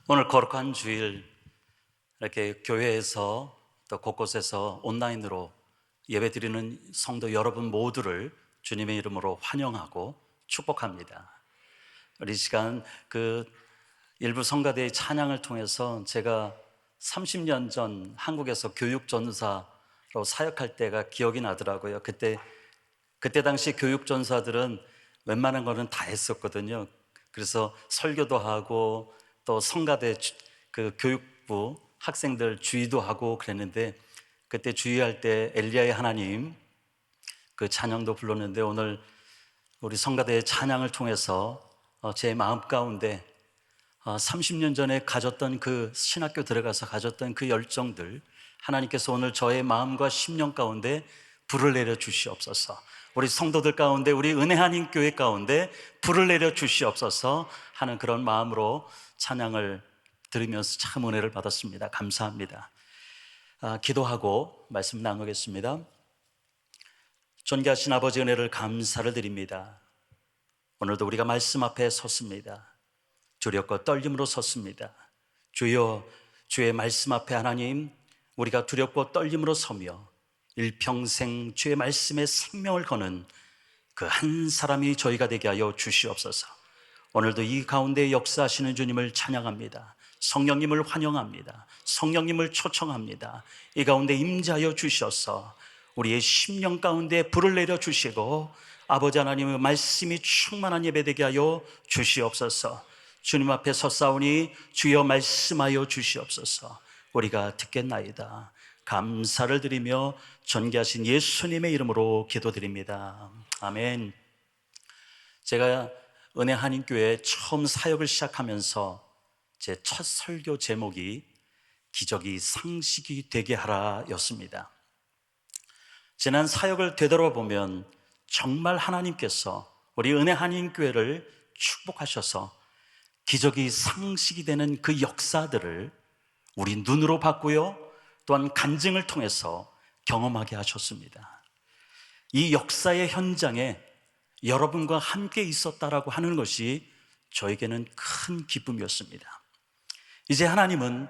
오늘 거룩한 주일 이렇게 교회에서 또 곳곳에서 온라인으로 예배드리는 성도 여러분 모두를 주님의 이름으로 환영하고 축복합니다. 우리 시간 일부 성가대의 찬양을 통해서 제가 30년 전 한국에서 교육전사로 사역할 때가 기억이 나더라고요. 그때 당시 교육전사들은 웬만한 거는 다 했었거든요. 그래서 설교도 하고 또 성가대 교육부 학생들 주의도 하고 그랬는데, 그때 주의할 때 엘리야의 하나님 그 찬양도 불렀는데, 오늘 우리 성가대의 찬양을 통해서 제 마음 가운데 30년 전에 가졌던 그 신학교 들어가서 가졌던 그 열정들, 하나님께서 오늘 저의 마음과 심령 가운데 불을 내려 주시옵소서. 우리 성도들 가운데, 우리 은혜하는 교회 가운데 불을 내려 주시옵소서 하는 그런 마음으로 찬양을 들으면서 참 은혜를 받았습니다. 감사합니다. 기도하고 말씀 나누겠습니다. 존귀하신 아버지, 은혜를 감사를 드립니다. 오늘도 우리가 말씀 앞에 섰습니다. 두렵고 떨림으로 섰습니다. 주여, 주의 말씀 앞에 하나님, 우리가 두렵고 떨림으로 서며 일평생 주의 말씀에 생명을 거는 그 한 사람이 저희가 되게 하여 주시옵소서. 오늘도 이 가운데 역사하시는 주님을 찬양합니다. 성령님을 환영합니다. 성령님을 초청합니다. 이 가운데 임재하여 주셔서 우리의 심령 가운데 불을 내려 주시고 아버지 하나님의 말씀이 충만한 예배 되게 하여 주시옵소서. 주님 앞에 섰사오니 주여 말씀하여 주시옵소서. 우리가 듣겠나이다. 감사를 드리며 존귀하신 예수님의 이름으로 기도드립니다. 아멘. 제가 은혜 한인교회 처음 사역을 시작하면서 제 첫 설교 제목이 기적이 상식이 되게 하라 였습니다. 지난 사역을 되돌아보면 정말 하나님께서 우리 은혜 한인교회를 축복하셔서 기적이 상식이 되는 그 역사들을 우리 눈으로 봤고요, 또한 간증을 통해서 경험하게 하셨습니다. 이 역사의 현장에 여러분과 함께 있었다라고 하는 것이 저에게는 큰 기쁨이었습니다. 이제 하나님은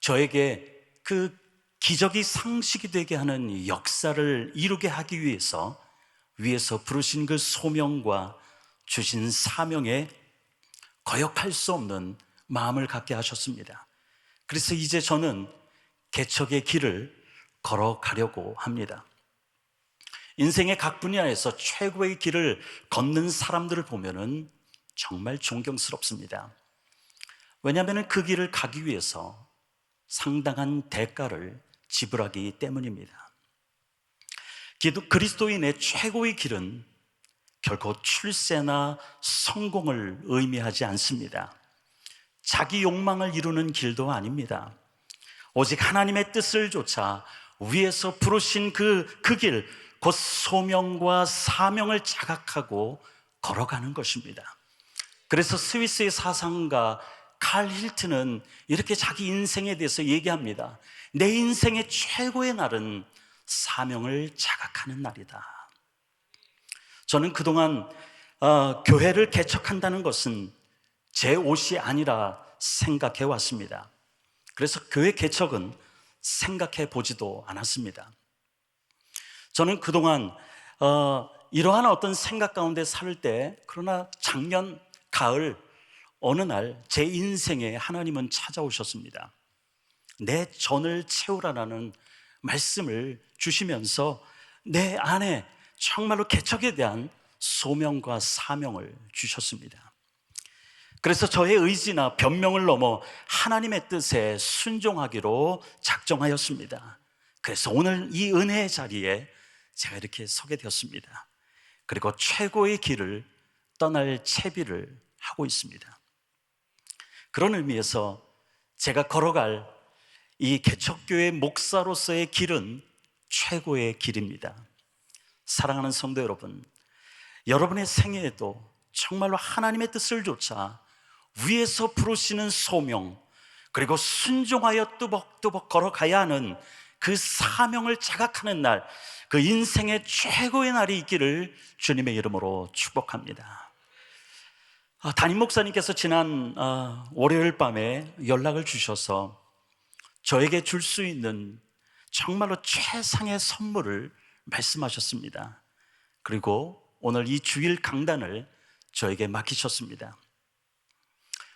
저에게 그 기적이 상식이 되게 하는 역사를 이루게 하기 위해서 위에서 부르신 그 소명과 주신 사명에 거역할 수 없는 마음을 갖게 하셨습니다. 그래서 이제 저는 개척의 길을 걸어가려고 합니다. 인생의 각 분야에서 최고의 길을 걷는 사람들을 보면은 정말 존경스럽습니다. 왜냐하면 그 길을 가기 위해서 상당한 대가를 지불하기 때문입니다. 그리스도인의 최고의 길은 결코 출세나 성공을 의미하지 않습니다. 자기 욕망을 이루는 길도 아닙니다. 오직 하나님의 뜻을 좇아 위에서 부르신 그 길, 곧 소명과 사명을 자각하고 걸어가는 것입니다. 그래서 스위스의 사상가 칼 힐트는 이렇게 자기 인생에 대해서 얘기합니다. 내 인생의 최고의 날은 사명을 자각하는 날이다. 저는 그동안 교회를 개척한다는 것은 제 옷이 아니라 생각해 왔습니다. 그래서 교회 개척은 생각해 보지도 않았습니다. 저는 그동안 이러한 어떤 생각 가운데 살 때, 그러나 작년 가을 어느 날 제 인생에 하나님은 찾아오셨습니다. 내 전을 채우라라는 말씀을 주시면서 내 안에 정말로 개척에 대한 소명과 사명을 주셨습니다. 그래서 저의 의지나 변명을 넘어 하나님의 뜻에 순종하기로 작정하였습니다. 그래서 오늘 이 은혜의 자리에 제가 이렇게 서게 되었습니다. 그리고 최고의 길을 떠날 채비를 하고 있습니다. 그런 의미에서 제가 걸어갈 이 개척교회 목사로서의 길은 최고의 길입니다. 사랑하는 성도 여러분, 여러분의 생애에도 정말로 하나님의 뜻을 좇아 위에서 부르시는 소명, 그리고 순종하여 뚜벅뚜벅 걸어가야 하는 그 사명을 자각하는 날, 그 인생의 최고의 날이 있기를 주님의 이름으로 축복합니다. 담임 목사님께서 지난 월요일 밤에 연락을 주셔서 저에게 줄 수 있는 정말로 최상의 선물을 말씀하셨습니다. 그리고 오늘 이 주일 강단을 저에게 맡기셨습니다.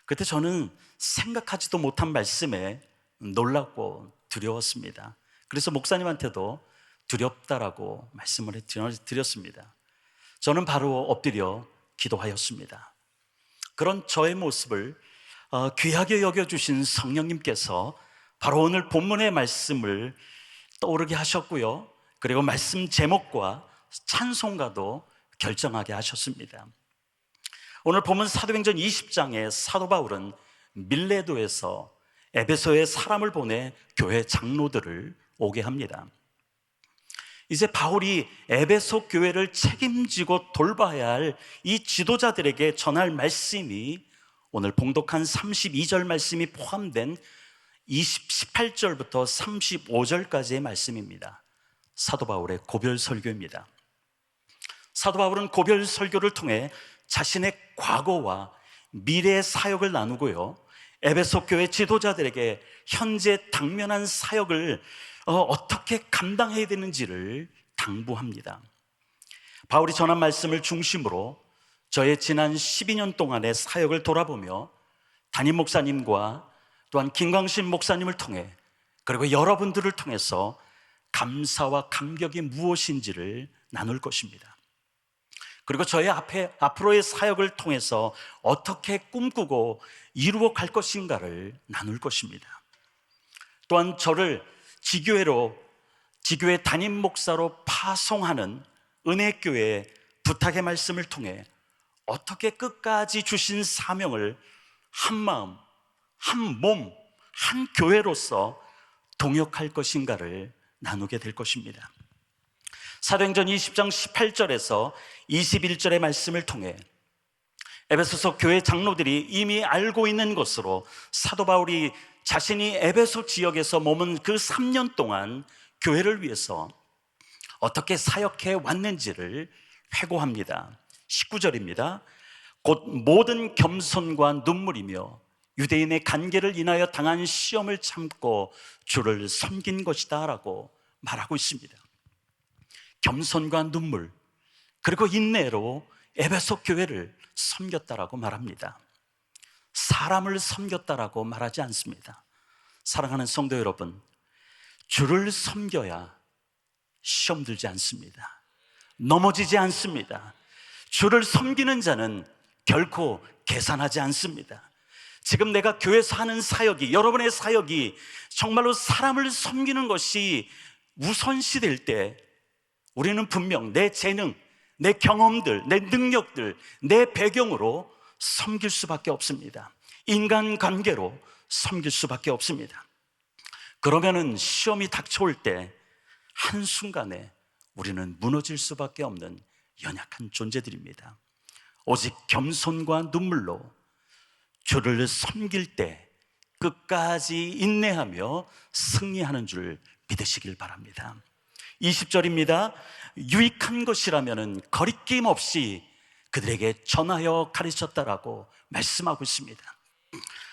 그때 저는 생각하지도 못한 말씀에 놀랍고 두려웠습니다. 그래서 목사님한테도 두렵다라고 말씀을 드렸습니다. 저는 바로 엎드려 기도하였습니다. 그런 저의 모습을 귀하게 여겨주신 성령님께서 바로 오늘 본문의 말씀을 떠오르게 하셨고요, 그리고 말씀 제목과 찬송가도 결정하게 하셨습니다. 오늘 본문 사도행전 20장에 사도 바울은 밀레도에서 에베소에 사람을 보내 교회 장로들을 오게 합니다. 이제 바울이 에베소 교회를 책임지고 돌봐야 할 이 지도자들에게 전할 말씀이 오늘 봉독한 32절 말씀이 포함된 18절부터 35절까지의 말씀입니다. 사도 바울의 고별 설교입니다. 사도 바울은 고별 설교를 통해 자신의 과거와 미래의 사역을 나누고요, 에베소 교회 지도자들에게 현재 당면한 사역을 어떻게 감당해야 되는지를 당부합니다. 바울이 전한 말씀을 중심으로 저의 지난 12년 동안의 사역을 돌아보며 담임 목사님과 또한 김광신 목사님을 통해, 그리고 여러분들을 통해서 감사와 감격이 무엇인지를 나눌 것입니다. 그리고 저의 앞으로의 사역을 통해서 어떻게 꿈꾸고 이루어 갈 것인가를 나눌 것입니다. 또한 저를 지교회 담임 목사로 파송하는 은혜교회의 부탁의 말씀을 통해 어떻게 끝까지 주신 사명을 한 마음, 한 몸, 한 교회로서 동역할 것인가를 나누게 될 것입니다. 사도행전 20장 18절에서 21절의 말씀을 통해 에베소서 교회 장로들이 이미 알고 있는 것으로 사도 바울이 자신이 에베소 지역에서 머문 그 3년 동안 교회를 위해서 어떻게 사역해 왔는지를 회고합니다. 19절입니다. 곧 모든 겸손과 눈물이며 유대인의 간계를 인하여 당한 시험을 참고 주를 섬긴 것이다 라고 말하고 있습니다. 겸손과 눈물, 그리고 인내로 에베소 교회를 섬겼다라고 말합니다. 사람을 섬겼다라고 말하지 않습니다. 사랑하는 성도 여러분, 주를 섬겨야 시험 들지 않습니다. 넘어지지 않습니다. 주를 섬기는 자는 결코 계산하지 않습니다. 지금 내가 교회에서 하는 사역이, 여러분의 사역이 정말로 사람을 섬기는 것이 우선시 될 때 우리는 분명 내 재능, 내 경험들, 내 능력들, 내 배경으로 섬길 수밖에 없습니다. 인간관계로 섬길 수밖에 없습니다. 그러면은 시험이 닥쳐올 때 한순간에 우리는 무너질 수밖에 없는 연약한 존재들입니다. 오직 겸손과 눈물로 주를 섬길 때 끝까지 인내하며 승리하는 줄 믿으시길 바랍니다. 20절입니다. 유익한 것이라면 거리낌 없이 그들에게 전하여 가르쳤다라고 말씀하고 있습니다.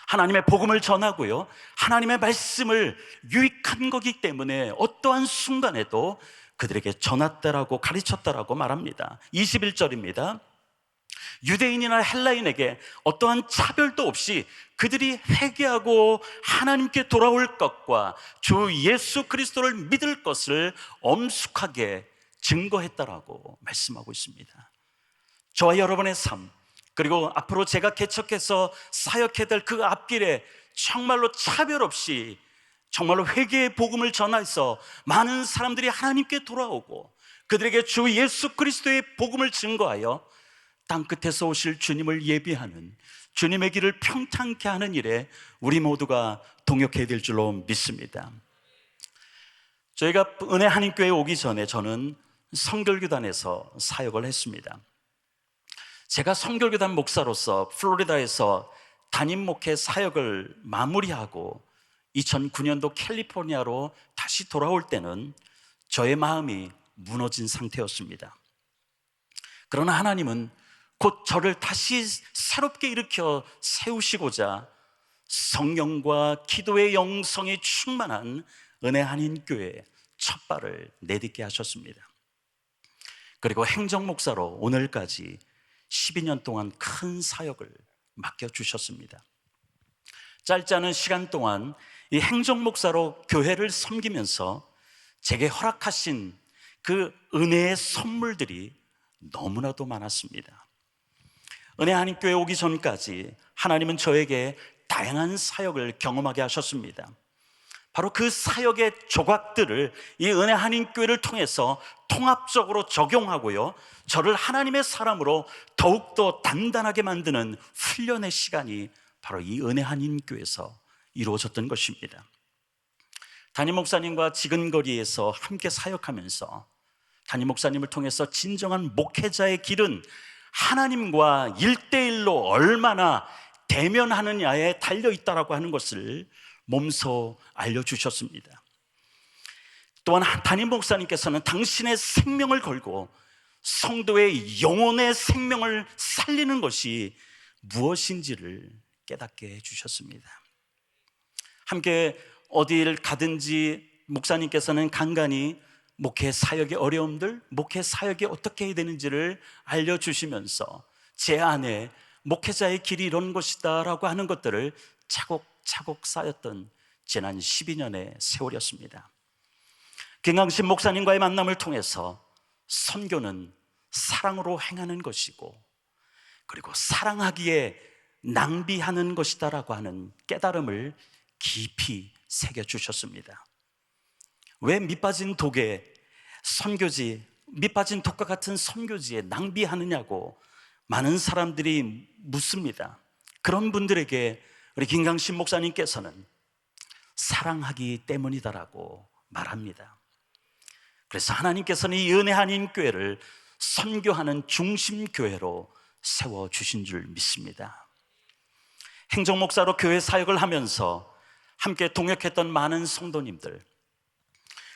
하나님의 복음을 전하고요, 하나님의 말씀을 유익한 거기 때문에 어떠한 순간에도 그들에게 전했다라고 가르쳤다라고 말합니다. 21절입니다. 유대인이나 헬라인에게 어떠한 차별도 없이 그들이 회개하고 하나님께 돌아올 것과 주 예수 그리스도를 믿을 것을 엄숙하게 증거했다라고 말씀하고 있습니다. 저와 여러분의 삶, 그리고 앞으로 제가 개척해서 사역해야 될 그 앞길에 정말로 차별 없이 정말로 회개의 복음을 전해서 많은 사람들이 하나님께 돌아오고 그들에게 주 예수 그리스도의 복음을 증거하여 땅끝에서 오실 주님을 예비하는, 주님의 길을 평탄케 하는 일에 우리 모두가 동역해야 될 줄로 믿습니다. 저희가 은혜 한인교회에 오기 전에 저는 성결교단에서 사역을 했습니다. 제가 성결교단 목사로서 플로리다에서 담임 목회 사역을 마무리하고 2009년도 캘리포니아로 다시 돌아올 때는 저의 마음이 무너진 상태였습니다. 그러나 하나님은 곧 저를 다시 새롭게 일으켜 세우시고자 성령과 기도의 영성이 충만한 은혜 한인교회에 첫 발을 내딛게 하셨습니다. 그리고 행정목사로 오늘까지 12년 동안 큰 사역을 맡겨주셨습니다. 짧지 않은 시간 동안 이 행정목사로 교회를 섬기면서 제게 허락하신 그 은혜의 선물들이 너무나도 많았습니다. 은혜 한인교회 오기 전까지 하나님은 저에게 다양한 사역을 경험하게 하셨습니다. 바로 그 사역의 조각들을 이 은혜 한인교회를 통해서 통합적으로 적용하고요, 저를 하나님의 사람으로 더욱더 단단하게 만드는 훈련의 시간이 바로 이 은혜 한인교회에서 이루어졌던 것입니다. 담임 목사님과 지근거리에서 함께 사역하면서 담임 목사님을 통해서 진정한 목회자의 길은 하나님과 1대1로 얼마나 대면하느냐에 달려있다라고 하는 것을 몸소 알려주셨습니다. 또한 담임 목사님께서는 당신의 생명을 걸고 성도의 영혼의 생명을 살리는 것이 무엇인지를 깨닫게 해주셨습니다. 함께 어디를 가든지 목사님께서는 간간히 목회 사역의 어려움들, 목회 사역이 어떻게 해야 되는지를 알려주시면서 제 안에 목회자의 길이 이런 것이다 라고 하는 것들을 차곡차곡 쌓였던 지난 12년의 세월이었습니다. 김강신 목사님과의 만남을 통해서 선교는 사랑으로 행하는 것이고, 그리고 사랑하기에 낭비하는 것이다 라고 하는 깨달음을 깊이 새겨주셨습니다. 왜 밑빠진 독에 선교지, 밑빠진 독과 같은 선교지에 낭비하느냐고 많은 사람들이 묻습니다. 그런 분들에게 우리 김강신 목사님께서는 사랑하기 때문이다라고 말합니다. 그래서 하나님께서는 이 은혜 한인교회를 선교하는 중심교회로 세워주신 줄 믿습니다. 행정목사로 교회 사역을 하면서 함께 동역했던 많은 성도님들,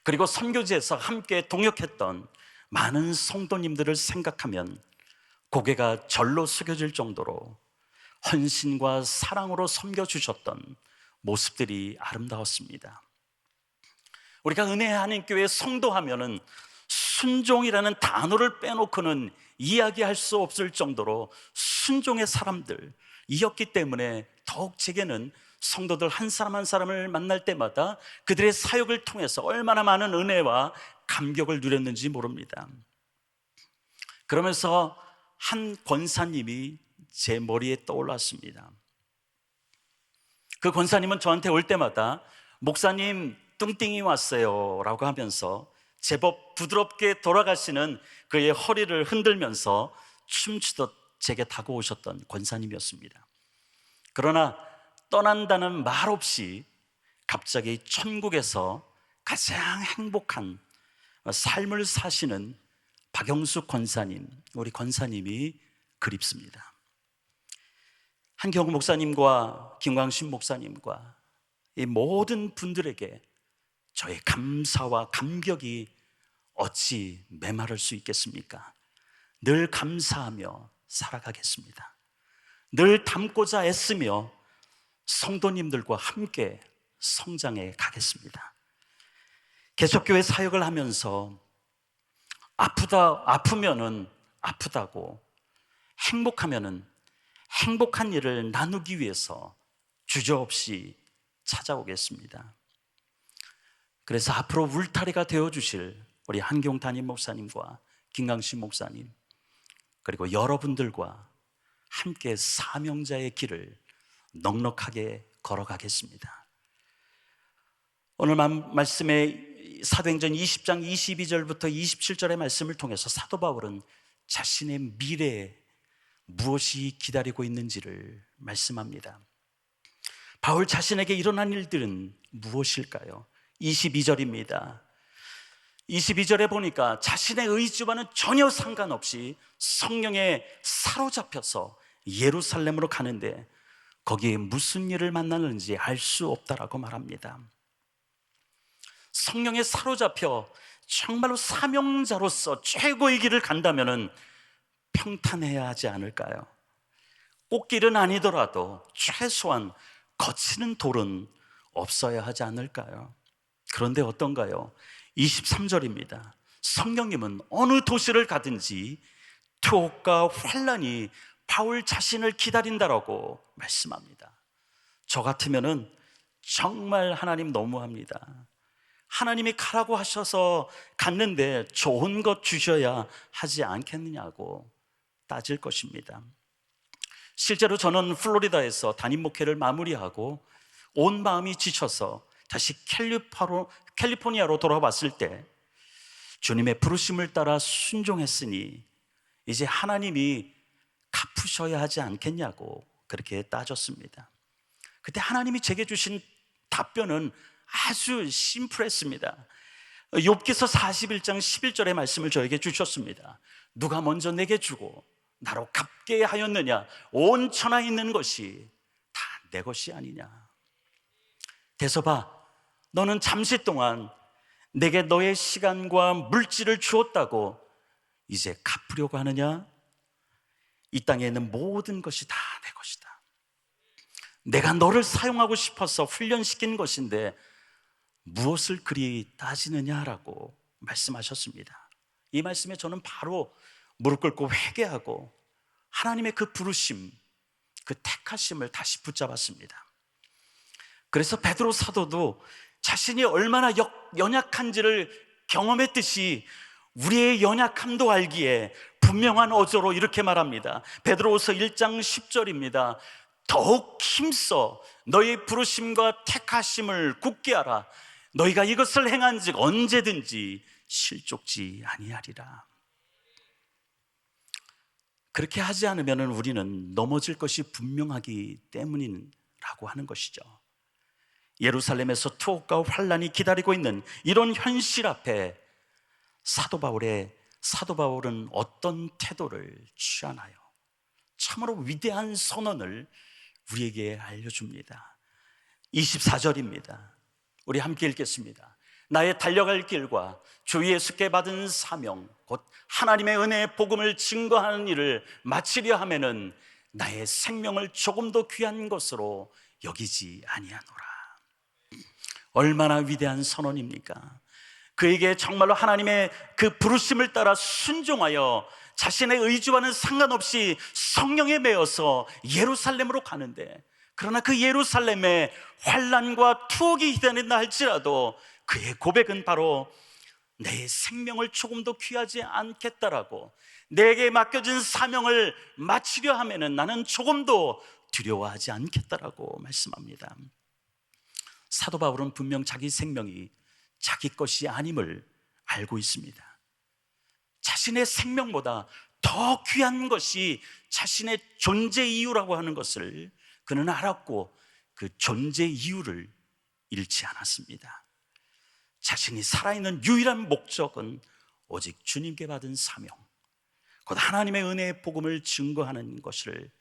그리고 선교지에서 함께 동역했던 많은 성도님들을 생각하면 고개가 절로 숙여질 정도로 헌신과 사랑으로 섬겨주셨던 모습들이 아름다웠습니다. 우리가 은혜 한인교회 성도하면은 순종이라는 단어를 빼놓고는 이야기할 수 없을 정도로 순종의 사람들이었기 때문에 더욱 제게는 성도들 한 사람 한 사람을 만날 때마다 그들의 사역을 통해서 얼마나 많은 은혜와 감격을 누렸는지 모릅니다. 그러면서 한 권사님이 제 머리에 떠올랐습니다. 그 권사님은 저한테 올 때마다 목사님 뚱띵이 왔어요 라고 하면서 제법 부드럽게 돌아가시는 그의 허리를 흔들면서 춤추듯 제게 다가오셨던 권사님이었습니다. 그러나 떠난다는 말 없이 갑자기 천국에서 가장 행복한 삶을 사시는 박영숙 권사님, 우리 권사님이 그립습니다. 한경욱 목사님과 김광신 목사님과 이 모든 분들에게 저의 감사와 감격이 어찌 메마를 수 있겠습니까? 늘 감사하며 살아가겠습니다. 늘 닮고자 애쓰며 성도님들과 함께 성장해 가겠습니다. 개척교회 사역을 하면서 아프면은 아프다고, 행복하면은 행복한 일을 나누기 위해서 주저없이 찾아오겠습니다. 그래서 앞으로 울타리가 되어주실 우리 한경 담임 목사님과 김강신 목사님, 그리고 여러분들과 함께 사명자의 길을 넉넉하게 걸어가겠습니다. 오늘 말씀에 사도행전 20장 22절부터 27절의 말씀을 통해서 사도 바울은 자신의 미래에 무엇이 기다리고 있는지를 말씀합니다. 바울 자신에게 일어난 일들은 무엇일까요? 22절입니다. 22절에 보니까 자신의 의지와는 전혀 상관없이 성령에 사로잡혀서 예루살렘으로 가는데 거기에 무슨 일을 만나는지 알 수 없다라고 말합니다. 성령에 사로잡혀 정말로 사명자로서 최고의 길을 간다면은 평탄해야 하지 않을까요? 꽃길은 아니더라도 최소한 거치는 돌은 없어야 하지 않을까요? 그런데 어떤가요? 23절입니다. 성령님은 어느 도시를 가든지 투옥과 환란이 바울 자신을 기다린다라고 말씀합니다. 저 같으면은 정말 하나님 너무합니다. 하나님이 가라고 하셔서 갔는데 좋은 것 주셔야 하지 않겠느냐고 따질 것입니다. 실제로 저는 플로리다에서 담임 목회를 마무리하고 온 마음이 지쳐서 다시 캘리포니아로 돌아왔을 때 주님의 부르심을 따라 순종했으니 이제 하나님이 갚으셔야 하지 않겠냐고 그렇게 따졌습니다. 그때 하나님이 제게 주신 답변은 아주 심플했습니다. 욥기서 41장 11절의 말씀을 저에게 주셨습니다. 누가 먼저 내게 주고 나로 갚게 하였느냐? 온 천하에 있는 것이 다 내 것이 아니냐? 대서봐, 너는 잠시 동안 내게 너의 시간과 물질을 주었다고 이제 갚으려고 하느냐? 이 땅에 있는 모든 것이 다 내 것이다. 내가 너를 사용하고 싶어서 훈련시킨 것인데 무엇을 그리 따지느냐라고 말씀하셨습니다. 이 말씀에 저는 바로 무릎 꿇고 회개하고 하나님의 그 부르심, 그 택하심을 다시 붙잡았습니다. 그래서 베드로 사도도 자신이 얼마나 연약한지를 경험했듯이 우리의 연약함도 알기에 분명한 어조로 이렇게 말합니다. 베드로후서 1장 10절입니다. 더욱 힘써 너희 부르심과 택하심을 굳게 하라. 너희가 이것을 행한즉 언제든지 실족지 아니하리라. 그렇게 하지 않으면 우리는 넘어질 것이 분명하기 때문이라고 하는 것이죠. 예루살렘에서 투옥과 환란이 기다리고 있는 이런 현실 앞에 사도 바울은 어떤 태도를 취하나요? 참으로 위대한 선언을 우리에게 알려줍니다. 24절입니다. 우리 함께 읽겠습니다. 나의 달려갈 길과 주 예수께 받은 사명 곧 하나님의 은혜의 복음을 증거하는 일을 마치려 하면은 나의 생명을 조금도 귀한 것으로 여기지 아니하노라. 얼마나 위대한 선언입니까? 그에게 정말로 하나님의 그 부르심을 따라 순종하여 자신의 의지와는 상관없이 성령에 매여서 예루살렘으로 가는데, 그러나 그 예루살렘에 환난과 투옥이 기다린다 할지라도 그의 고백은 바로 내 생명을 조금도 귀하지 않겠다라고, 내게 맡겨진 사명을 마치려 하면은 나는 조금도 두려워하지 않겠다라고 말씀합니다. 사도 바울은 분명 자기 생명이 자기 것이 아님을 알고 있습니다. 자신의 생명보다 더 귀한 것이 자신의 존재 이유라고 하는 것을 그는 알았고 그 존재 이유를 잃지 않았습니다. 자신이 살아있는 유일한 목적은 오직 주님께 받은 사명, 곧 하나님의 은혜의 복음을 증거하는 것을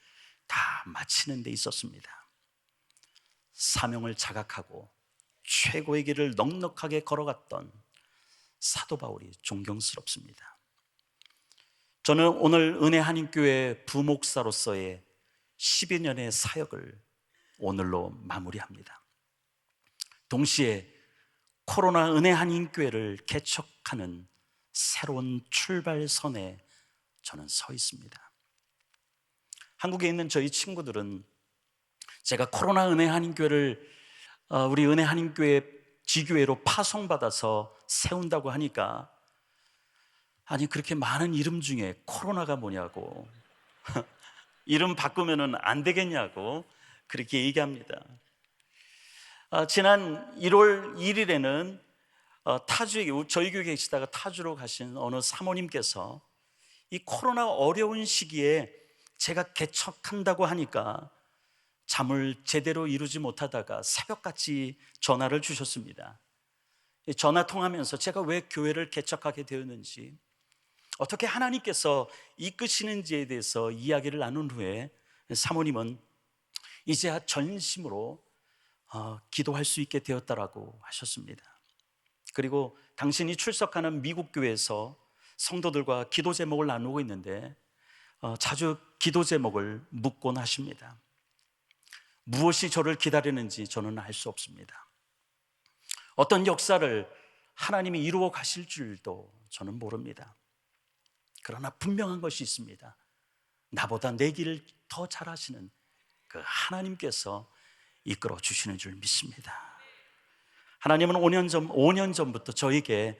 다 마치는 데 있었습니다. 사명을 자각하고 최고의 길을 넉넉하게 걸어갔던 사도 바울이 존경스럽습니다. 저는 오늘 은혜 한인교회 부목사로서의 12년의 사역을 오늘로 마무리합니다. 동시에 코로나 은혜 한인교회를 개척하는 새로운 출발선에 저는 서 있습니다. 한국에 있는 저희 친구들은 제가 코로나 은혜 한인교회를 우리 은혜 한인교회 지교회로 파송받아서 세운다고 하니까, 아니 그렇게 많은 이름 중에 코로나가 뭐냐고 이름 바꾸면 안 되겠냐고 그렇게 얘기합니다. 지난 1월 1일에는 타주에, 저희 교회에 계시다가 타주로 가신 어느 사모님께서 이 코로나 어려운 시기에 제가 개척한다고 하니까 잠을 제대로 이루지 못하다가 새벽같이 전화를 주셨습니다. 전화 통하면서 제가 왜 교회를 개척하게 되었는지, 어떻게 하나님께서 이끄시는지에 대해서 이야기를 나눈 후에 사모님은 이제야 전심으로 기도할 수 있게 되었다라고 하셨습니다. 그리고 당신이 출석하는 미국 교회에서 성도들과 기도 제목을 나누고 있는데 자주 기도 제목을 묻곤 하십니다. 무엇이 저를 기다리는지 저는 알 수 없습니다. 어떤 역사를 하나님이 이루어 가실 줄도 저는 모릅니다. 그러나 분명한 것이 있습니다. 나보다 내 길을 더 잘 아시는 그 하나님께서 이끌어 주시는 줄 믿습니다. 하나님은 5년 전부터 저에게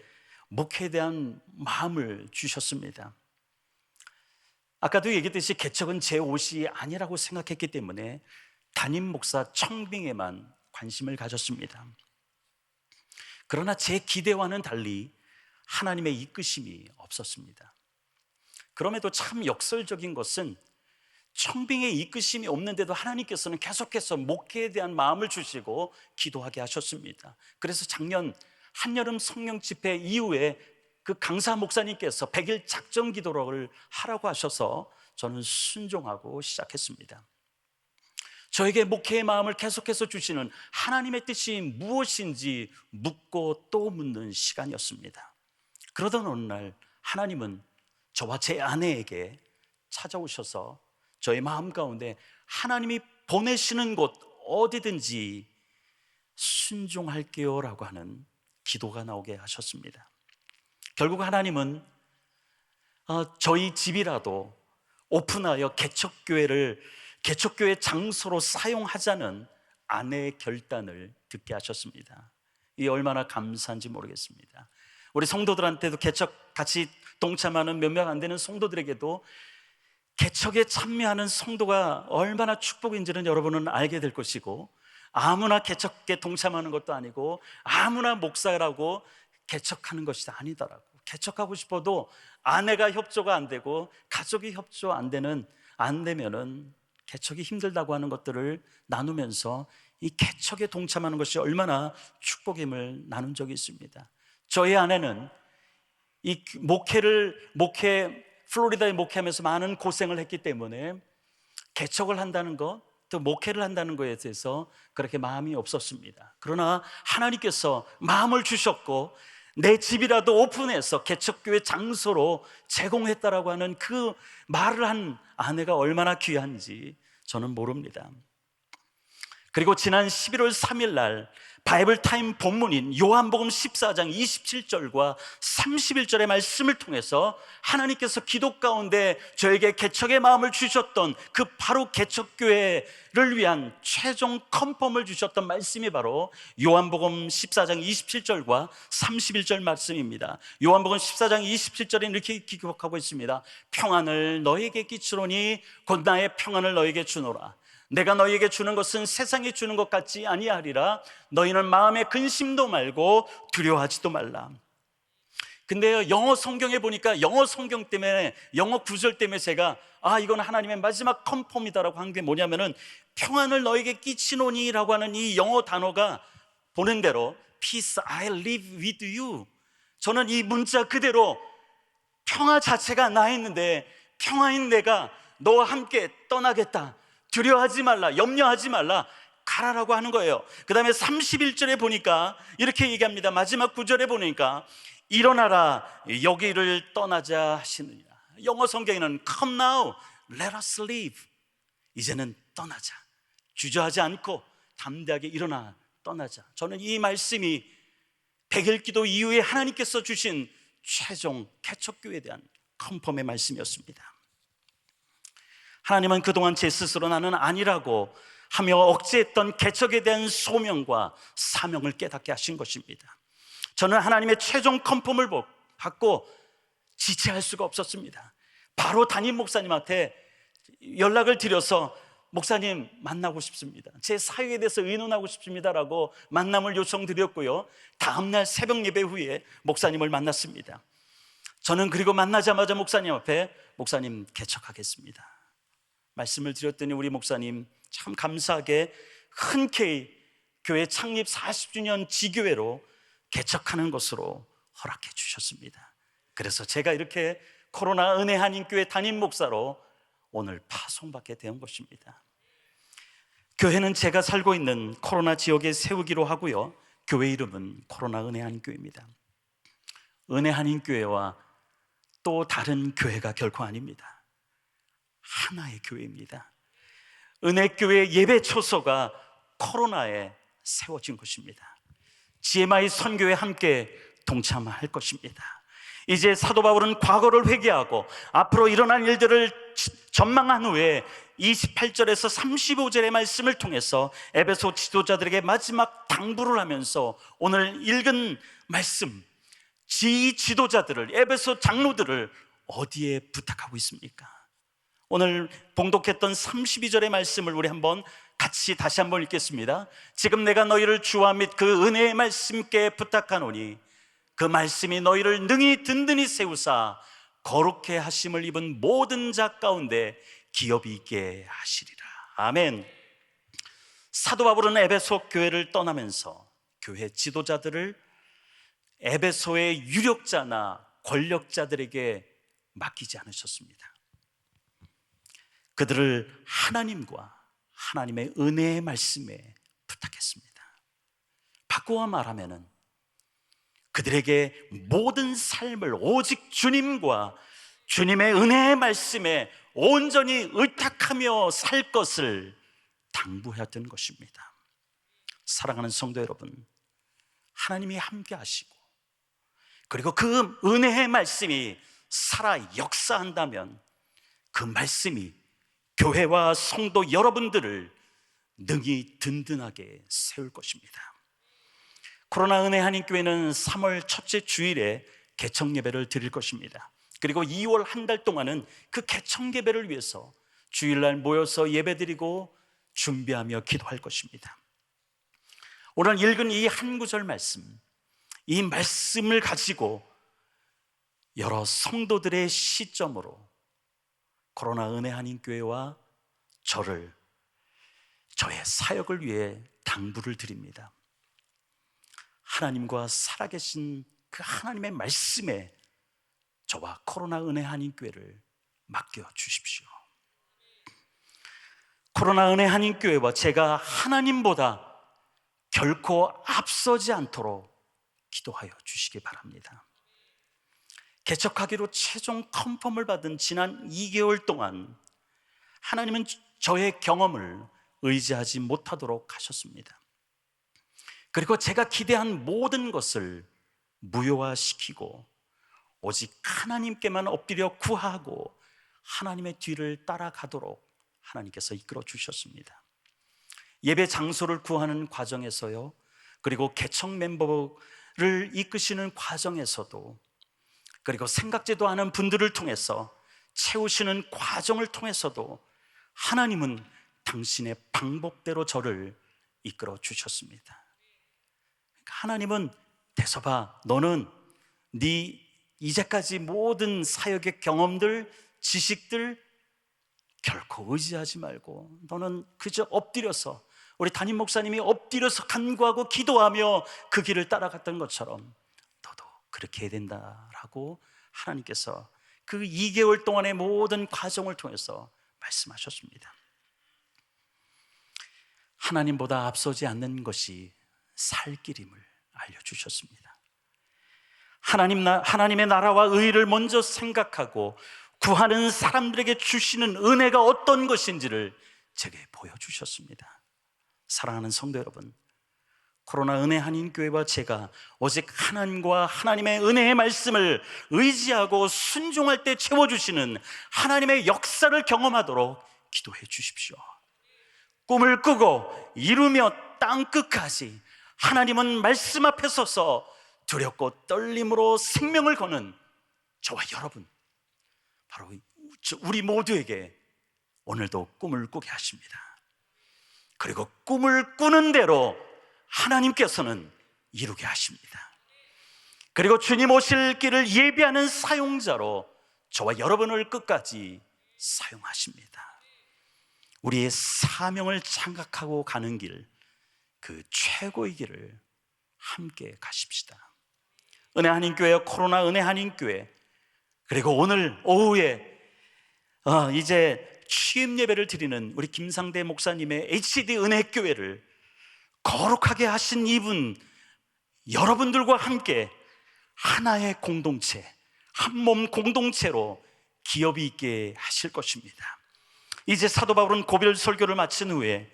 목회에 대한 마음을 주셨습니다. 아까도 얘기했듯이 개척은 제 옷이 아니라고 생각했기 때문에 담임 목사 청빙에만 관심을 가졌습니다. 그러나 제 기대와는 달리 하나님의 이끄심이 없었습니다. 그럼에도 참 역설적인 것은 청빙의 이끄심이 없는데도 하나님께서는 계속해서 목회에 대한 마음을 주시고 기도하게 하셨습니다. 그래서 작년 한여름 성령 집회 이후에 그 강사 목사님께서 100일 작정 기도를 하라고 하셔서 저는 순종하고 시작했습니다. 저에게 목회의 마음을 계속해서 주시는 하나님의 뜻이 무엇인지 묻고 또 묻는 시간이었습니다. 그러던 어느 날 하나님은 저와 제 아내에게 찾아오셔서 저의 마음 가운데 하나님이 보내시는 곳 어디든지 순종할게요 라고 하는 기도가 나오게 하셨습니다. 결국 하나님은 저희 집이라도 오픈하여 개척교회 장소로 사용하자는 아내의 결단을 듣게 하셨습니다. 이 얼마나 감사한지 모르겠습니다. 우리 성도들한테도 개척 같이 동참하는 몇 명 안 되는 성도들에게도 개척에 참여하는 성도가 얼마나 축복인지는 여러분은 알게 될 것이고, 아무나 개척에 동참하는 것도 아니고 아무나 목사라고 개척하는 것이 아니더라고. 개척하고 싶어도 아내가 협조가 안 되고 가족이 협조 안 되면은 개척이 힘들다고 하는 것들을 나누면서 이 개척에 동참하는 것이 얼마나 축복임을 나눈 적이 있습니다. 저희 아내는 이 플로리다에 목회하면서 많은 고생을 했기 때문에 개척을 한다는 것, 또 목회를 한다는 것에 대해서 그렇게 마음이 없었습니다. 그러나 하나님께서 마음을 주셨고 내 집이라도 오픈해서 개척교회 장소로 제공했다라고 하는 그 말을 한 아내가 얼마나 귀한지 저는 모릅니다. 그리고 지난 11월 3일 날 바이블 타임 본문인 요한복음 14장 27절과 31절의 말씀을 통해서 하나님께서 기도 가운데 저에게 개척의 마음을 주셨던 그 바로 개척교회를 위한 최종 컨펌을 주셨던 말씀이 바로 요한복음 14장 27절과 31절 말씀입니다. 요한복음 14장 27절에 이렇게 기록하고 있습니다. 평안을 너에게 끼치노니 곧 나의 평안을 너에게 주노라. 내가 너희에게 주는 것은 세상이 주는 것 같지 아니하리라. 너희는 마음에 근심도 말고 두려워하지도 말라. 근데요, 영어 성경에 보니까 영어 성경 때문에, 영어 구절 때문에 제가 이건 하나님의 마지막 컨펌이다라고 한 게 뭐냐면은 평안을 너에게 끼치노니 라고 하는 이 영어 단어가 보는 대로 Peace I live with you, 저는 이 문자 그대로 평화 자체가 나 있는데 평화인 내가 너와 함께 떠나겠다, 두려워하지 말라, 염려하지 말라, 가라라고 하는 거예요. 그 다음에 31절에 보니까 이렇게 얘기합니다. 마지막 구절에 보니까 일어나라 여기를 떠나자 하시느니라. 영어 성경에는 Come now, let us leave. 이제는 떠나자, 주저하지 않고 담대하게 일어나 떠나자. 저는 이 말씀이 100일 기도 이후에 하나님께서 주신 최종 개척교회에 대한 컨펌의 말씀이었습니다. 하나님은 그동안 제 스스로 나는 아니라고 하며 억제했던 개척에 대한 소명과 사명을 깨닫게 하신 것입니다. 저는 하나님의 최종 컨펌을 받고 지체할 수가 없었습니다. 바로 담임 목사님한테 연락을 드려서 목사님 만나고 싶습니다, 제 사역에 대해서 의논하고 싶습니다라고 만남을 요청드렸고요, 다음날 새벽 예배 후에 목사님을 만났습니다. 저는 그리고 만나자마자 목사님 앞에 목사님 개척하겠습니다 말씀을 드렸더니 우리 목사님 참 감사하게 흔쾌히 교회 창립 40주년 지교회로 개척하는 것으로 허락해 주셨습니다. 그래서 제가 이렇게 코로나 은혜 한인교회 담임 목사로 오늘 파송받게 된 것입니다. 교회는 제가 살고 있는 코로나 지역에 세우기로 하고요, 교회 이름은 코로나 은혜 한인교회입니다. 은혜 한인교회와 또 다른 교회가 결코 아닙니다. 하나의 교회입니다. 은혜교회 예배 초소가 코로나에 세워진 것입니다. GMI 선교에 함께 동참할 것입니다. 이제 사도 바울은 과거를 회개하고 앞으로 일어날 일들을 전망한 후에 28절에서 35절의 말씀을 통해서 에베소 지도자들에게 마지막 당부를 하면서 오늘 읽은 말씀, 지도자들을, 에베소 장로들을 어디에 부탁하고 있습니까? 오늘 봉독했던 32절의 말씀을 우리 다시 한번 읽겠습니다. 지금 내가 너희를 주와 및 그 은혜의 말씀께 부탁하노니 그 말씀이 너희를 능히 든든히 세우사 거룩해 하심을 입은 모든 자 가운데 기업이 있게 하시리라. 아멘. 사도 바울은 에베소 교회를 떠나면서 교회 지도자들을 에베소의 유력자나 권력자들에게 맡기지 않으셨습니다. 그들을 하나님과 하나님의 은혜의 말씀에 부탁했습니다. 바꾸어 말하면은 그들에게 모든 삶을 오직 주님과 주님의 은혜의 말씀에 온전히 의탁하며 살 것을 당부했던 것입니다. 사랑하는 성도 여러분, 하나님이 함께 하시고 그리고 그 은혜의 말씀이 살아 역사한다면 그 말씀이 교회와 성도 여러분들을 능히 든든하게 세울 것입니다. 코로나 은혜 한인교회는 3월 첫째 주일에 개청 예배를 드릴 것입니다. 그리고 2월 한 달 동안은 그 개청 예배를 위해서 주일날 모여서 예배드리고 준비하며 기도할 것입니다. 오늘 읽은 이 한 구절 말씀, 이 말씀을 가지고 여러 성도들의 시점으로 코로나 은혜 한인교회와 저의 사역을 위해 당부를 드립니다. 하나님과 살아계신 그 하나님의 말씀에 저와 코로나 은혜 한인교회를 맡겨주십시오. 코로나 은혜 한인교회와 제가 하나님보다 결코 앞서지 않도록 기도하여 주시기 바랍니다. 개척하기로 최종 컨펌을 받은 지난 2개월 동안 하나님은 저의 경험을 의지하지 못하도록 하셨습니다. 그리고 제가 기대한 모든 것을 무효화시키고 오직 하나님께만 엎드려 구하고 하나님의 뒤를 따라가도록 하나님께서 이끌어 주셨습니다. 예배 장소를 구하는 과정에서요, 그리고 개청 멤버를 이끄시는 과정에서도, 그리고 생각지도 않은 분들을 통해서 채우시는 과정을 통해서도 하나님은 당신의 방법대로 저를 이끌어 주셨습니다. 하나님은 대서봐, 너는 네 이제까지 모든 사역의 경험들, 지식들 결코 의지하지 말고 너는 그저 엎드려서, 우리 담임 목사님이 엎드려서 간구하고 기도하며 그 길을 따라갔던 것처럼 너도 그렇게 해야 된다라고 하나님께서 그 2개월 동안의 모든 과정을 통해서 말씀하셨습니다. 하나님보다 앞서지 않는 것이 살 길임을 알려주셨습니다. 하나님의 나라와 의를 먼저 생각하고 구하는 사람들에게 주시는 은혜가 어떤 것인지를 제게 보여주셨습니다. 사랑하는 성도 여러분, 코로나 은혜 한인교회와 제가 오직 하나님과 하나님의 은혜의 말씀을 의지하고 순종할 때 채워주시는 하나님의 역사를 경험하도록 기도해 주십시오. 꿈을 꾸고 이루며 땅끝까지 하나님은 말씀 앞에 서서 두렵고 떨림으로 생명을 거는 저와 여러분, 바로 우리 모두에게 오늘도 꿈을 꾸게 하십니다. 그리고 꿈을 꾸는 대로 하나님께서는 이루게 하십니다. 그리고 주님 오실 길을 예비하는 사용자로 저와 여러분을 끝까지 사용하십니다. 우리의 사명을 장악하고 가는 길, 그 최고의 길을 함께 가십시다. 은혜 한인교회, 코로나 은혜 한인교회, 그리고 오늘 오후에 이제 취임 예배를 드리는 우리 김상대 목사님의 HD 은혜교회를 거룩하게 하신 이분, 여러분들과 함께 하나의 공동체, 한 몸 공동체로 기업이 있게 하실 것입니다. 이제 사도 바울은 고별 설교를 마친 후에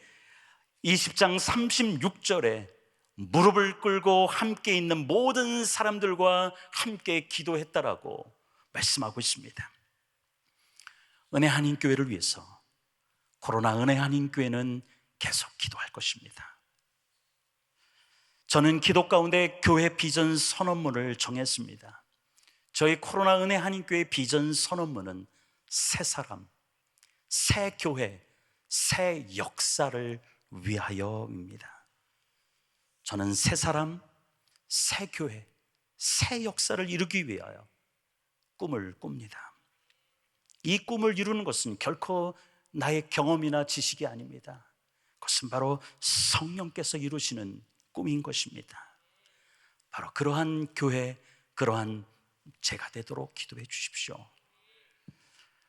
20장 36절에 무릎을 꿇고 함께 있는 모든 사람들과 함께 기도했다라고 말씀하고 있습니다. 은혜 한인교회를 위해서 코로나 은혜 한인교회는 계속 기도할 것입니다. 저는 기도 가운데 교회 비전 선언문을 정했습니다. 저희 코로나 은혜 한인교회 비전 선언문은 새 사람, 새 교회, 새 역사를 위하여입니다. 저는 새 사람, 새 교회, 새 역사를 이루기 위하여 꿈을 꿉니다. 이 꿈을 이루는 것은 결코 나의 경험이나 지식이 아닙니다. 그것은 바로 성령께서 이루시는 꿈인 것입니다. 바로 그러한 교회, 그러한 제가 되도록 기도해 주십시오.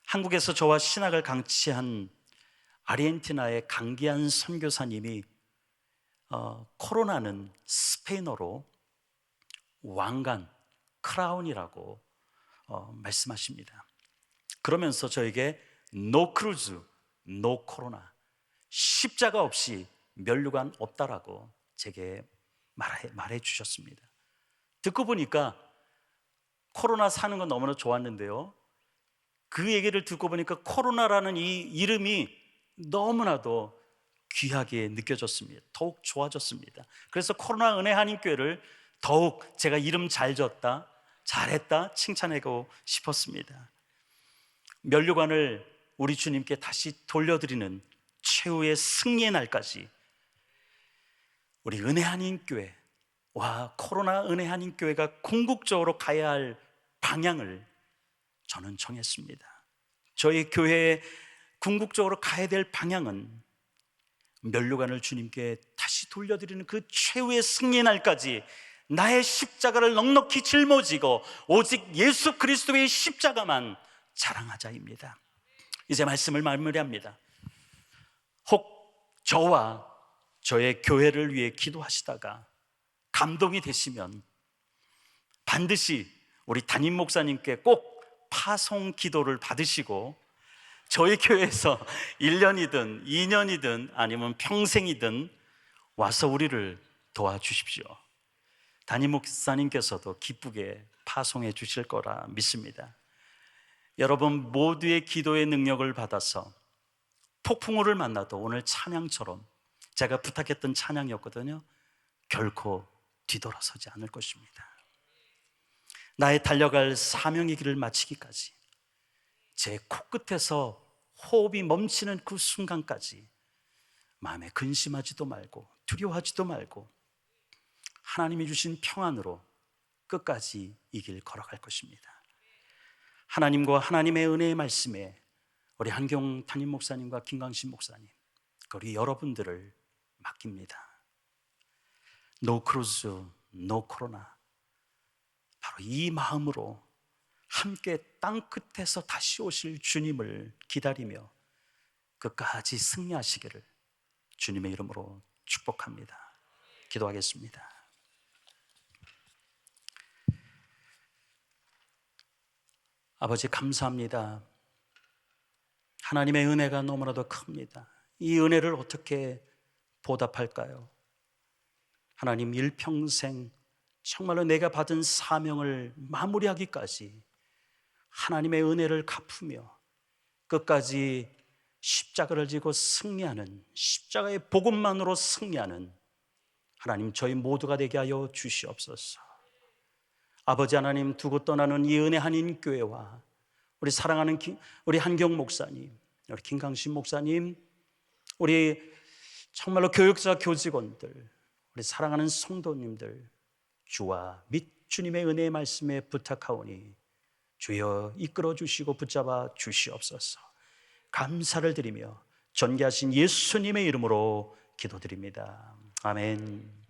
한국에서 저와 신학을 강취한 아르헨티나의 강기한 선교사님이 코로나는 스페인어로 왕관, 크라운이라고 말씀하십니다. 그러면서 저에게 No cruise, no corona, 십자가 없이 면류관 없다라고 제게 말해 주셨습니다. 듣고 보니까 코로나 사는 건 너무나 좋았는데요, 그 얘기를 듣고 보니까 코로나라는 이 이름이 너무나도 귀하게 느껴졌습니다. 더욱 좋아졌습니다. 그래서 코로나 은혜 한인교회를 더욱 제가 이름 잘 졌다, 잘했다 칭찬하고 싶었습니다. 면류관을 우리 주님께 다시 돌려드리는 최후의 승리의 날까지 우리 은혜 한인교회와 코로나 은혜 한인교회가 궁극적으로 가야 할 방향을 저는 정했습니다. 저희 교회의 궁극적으로 가야 될 방향은 면류관을 주님께 다시 돌려드리는 그 최후의 승리의 날까지 나의 십자가를 넉넉히 짊어지고 오직 예수 그리스도의 십자가만 자랑하자입니다. 이제 말씀을 마무리합니다. 혹 저와 저의 교회를 위해 기도하시다가 감동이 되시면 반드시 우리 담임 목사님께 꼭 파송 기도를 받으시고 저희 교회에서 1년이든 2년이든 아니면 평생이든 와서 우리를 도와주십시오. 담임 목사님께서도 기쁘게 파송해 주실 거라 믿습니다. 여러분 모두의 기도의 능력을 받아서 폭풍우를 만나도 오늘 찬양처럼, 제가 부탁했던 찬양이었거든요, 결코 뒤돌아서지 않을 것입니다. 나의 달려갈 사명의 길을 마치기까지, 제 코끝에서 호흡이 멈추는 그 순간까지 마음에 근심하지도 말고 두려워하지도 말고 하나님이 주신 평안으로 끝까지 이 길 걸어갈 것입니다. 하나님과 하나님의 은혜의 말씀에 우리 한경 담임 목사님과 김광신 목사님, 우리 여러분들을 맡깁니다. No cruise, no corona. 바로 이 마음으로 함께 땅끝에서 다시 오실 주님을 기다리며 끝까지 승리하시기를 주님의 이름으로 축복합니다. 기도하겠습니다. 아버지 감사합니다. 하나님의 은혜가 너무나도 큽니다. 이 은혜를 어떻게 보답할까요? 하나님, 일평생 정말로 내가 받은 사명을 마무리하기까지 하나님의 은혜를 갚으며 끝까지 십자가를 지고 승리하는, 십자가의 복음만으로 승리하는 하나님, 저희 모두가 되게 하여 주시옵소서. 아버지 하나님, 두고 떠나는 이 은혜 한인교회와 우리 사랑하는 우리 한경 목사님, 우리 김강신 목사님, 우리 정말로 교육자 교직원들, 우리 사랑하는 성도님들, 주와 및 주님의 은혜의 말씀에 부탁하오니 주여 이끌어 주시고 붙잡아 주시옵소서. 감사를 드리며 전개하신 예수님의 이름으로 기도드립니다. 아멘.